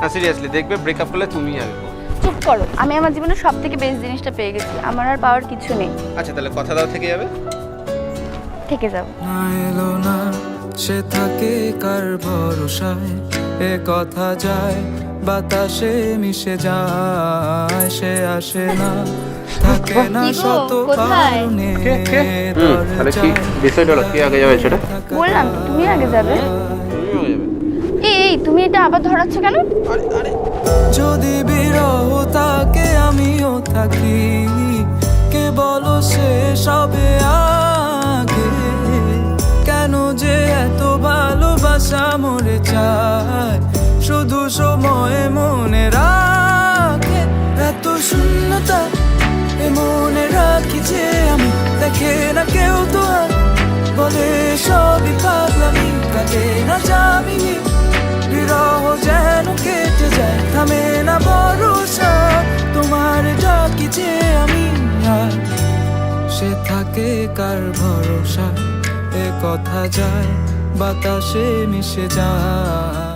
না সিরিয়াসলি দেখবে ব্রেকআপ করলে তুমি আগে বলো। চুপ করো, আমি আমার জীবনে সব থেকে বেস্ট জিনিসটা পেয়ে গেছি, আমার আর পাওয়ার কিছু নেই। আচ্ছা তাহলে কথা দাও থেকে যাবে। থেকে যাব না এলো না সে থাকে কার ভরসায়, এ কথা যায় বাতাসে মিশে যায়, সে আসে না থাকে না কি গো, শত কোথায়? কারণে তাহলে কি ডিসাইড হলো কে আগে যাবে সেটা? বললাম তো তুমি আগে যাবে। তুমিও যাবে। এই তুমি এটা আবার ধরাচ্ছ কেন? আরে আরে যদি বিরহ থাকে আমিও থাকি, কে বলো সে সবে আগে, কেন যে এত ভালোবাসা মরে চায়, শুধু সময় মনে রাখে এত শূন্যতা, এ মনে রাখি যে আমি দেখে না কেউ তো আর, বলে সবই পাগলামি কাটে না যামিনী, বিরহ যেন কেটে যায় থামে না ভরসা, তোমার ডাকি যে আমি আর, সে থাকে কার ভরসা, এ কথা যায় বাতাসে মিশে যায়।